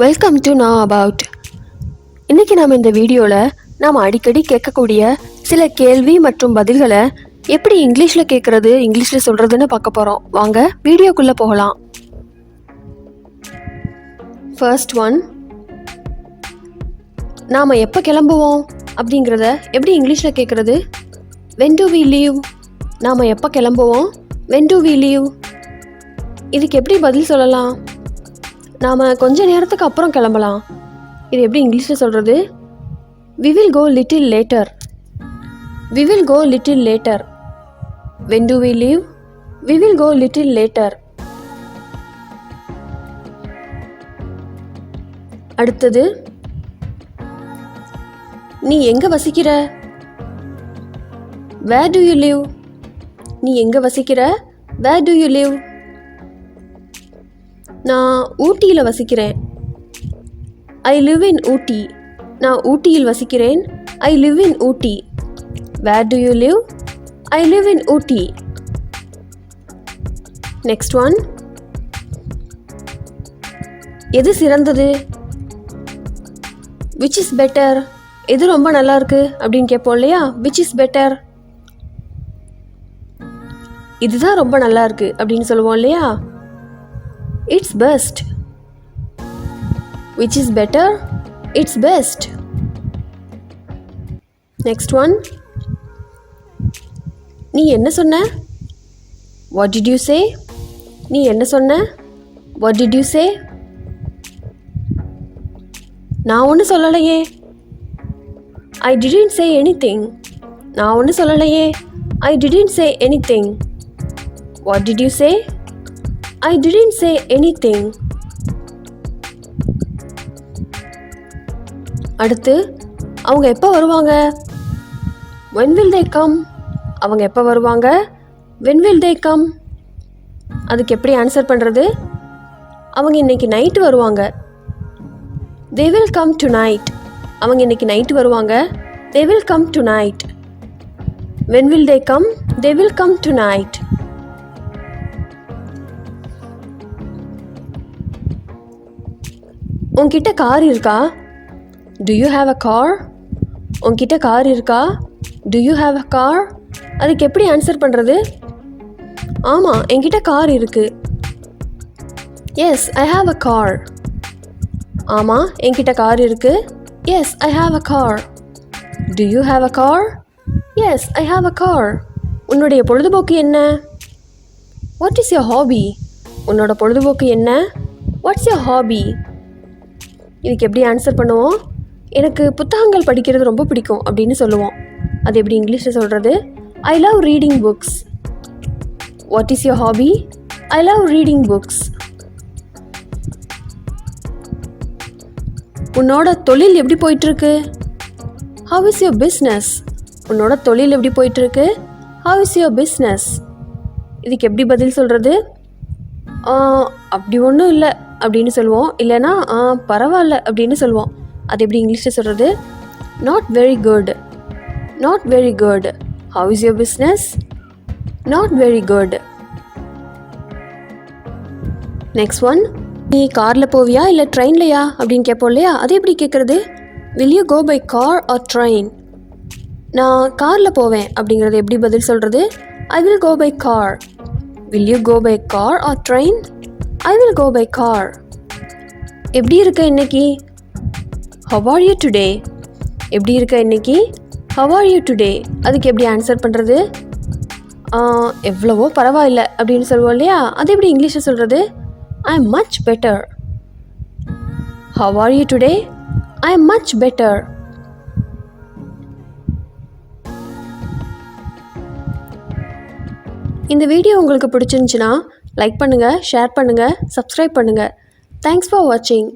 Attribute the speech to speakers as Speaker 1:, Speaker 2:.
Speaker 1: Welcome to Know About. இன்றைக்கி நாம் இந்த வீடியோவில் நாம் அடிக்கடி கேட்கக்கூடிய சில கேள்வி மற்றும் பதில்களை எப்படி இங்கிலீஷில் கேட்குறது, இங்கிலீஷில் சொல்கிறதுன்னு பார்க்க போகிறோம். வாங்க வீடியோக்குள்ளே போகலாம். ஃபர்ஸ்ட் ஒன், நாம் எப்போ கிளம்புவோம் அப்படிங்கிறத எப்படி இங்கிலீஷில் கேட்குறது? when do we leave? நாம் எப்போ கிளம்புவோம்? when do we leave? இதுக்கு எப்படி பதில் சொல்லலாம்? நாம் கொஞ்ச நேரத்துக்கு அப்புறம் கிளம்பலாம். இது எப்படி இங்கிலீஷில் சொல்கிறது? we will go little later. we will go little later. when do we leave? we will go little later. அடுத்தது, நீ எங்கே வசிக்கிற? where do you live? நீ எங்கே வசிக்கிற? where do you live? நான் ஊட்டியில் வசிக்கிறேன். I live in Ooty. நான் ஊட்டியில் வசிக்கிறேன். I live in Ooty. Where do you live? I live in Ooty. Next one, எது சிறந்தது? Which is better? எது ரொம்ப நல்லா இருக்கு அப்படின்னு கேட்போம் இல்லையா? Which is better? இதுதான் ரொம்ப நல்லா இருக்கு அப்படின்னு சொல்லுவோம் இல்லையா? It's best. Which is better? It's best. Next one. நீ என்ன சொன்ன? What did you say? நீ என்ன சொன்ன? What did you say? நான் ஒன்றும் சொல்லலையே. I didn't say anything. நான் ஒன்றும் சொல்லலையே. I didn't say anything. What did you say? I didn't say anything. அடுத்து, அவங்க எப்போ வருவாங்க? when will they come? அவங்க எப்போ வருவாங்க? when will they come? அதுக்கு எப்படி ஆன்சர் பண்ணுறது? அவங்க இன்னைக்கு நைட்டு வருவாங்க. they will come tonight. அவங்க இன்னைக்கு நைட்டு வருவாங்க. they will come tonight. when will they come? they will come tonight. உன்கிட்ட கார் இருக்கா? do you have a car? உன்கிட்ட கார் இருக்கா? do you have a car? அதுக்கு எப்படி ஆன்சர் பண்ணுறது? ஆமாம், என்கிட்ட கார் இருக்கு. yes, I have a car. ஆமாம், என்கிட்ட கார் இருக்கு. yes, I have a car. do you have a car? yes, I have a car. உன்னுடைய பொழுதுபோக்கு என்ன? what is your hobby? உன்னோட பொழுதுபோக்கு என்ன? what's your hobby? இதுக்கு எப்படி ஆன்சர் பண்ணுவோம்? எனக்கு புத்தகங்கள் படிக்கிறது ரொம்ப பிடிக்கும் அப்படின்னு சொல்லுவோம். அது எப்படி இங்கிலீஷில் சொல்கிறது? I love reading books. What is your hobby? I love reading books. உன்னோட தொழில் எப்படி போயிட்டுருக்கு? How is your business? உன்னோட தொழில் எப்படி போயிட்டுருக்கு? How is your business? இதுக்கு எப்படி பதில் சொல்கிறது? அப்படி ஒன்றும் இல்லை அப்படின்னு சொல்லுவோம். இல்லைனா பரவாயில்ல அப்படின்னு சொல்லுவோம். அது எப்படி இங்கிலீஷில் சொல்கிறது? Not very good. Not very good. How is your business? Not very good. Next one, நீ காரில் போவியா இல்லை ட்ரெயின்லையா அப்படின்னு கேட்போம் இல்லையா? அது எப்படி கேட்குறது? Will you go by car or train? நான் காரில் போவேன் அப்படிங்கிறது எப்படி பதில் சொல்கிறது? I will go by car. Will you go by car or train? I will go by car. எப்படி இருக்க இன்னைக்கு? How are you today? எப்படி இருக்க இன்னைக்கு? How are you today? அதுக்கு எப்படி ஆன்சர் பண்ணுறது? எவ்வளவோ பரவாயில்லை அப்படின்னு சொல்லுவோம் இல்லையா? அது எப்படி இங்கிலீஷில் சொல்கிறது? I am much better. How are you today? I am much better. இந்த வீடியோ உங்களுக்கு பிடிச்சிருந்துச்சுன்னா லைக் பண்ணுங்கள், ஷேர் பண்ணுங்கள், சப்ஸ்கிரைப் பண்ணுங்கள். தேங்க்ஸ் ஃபார் வாட்சிங்.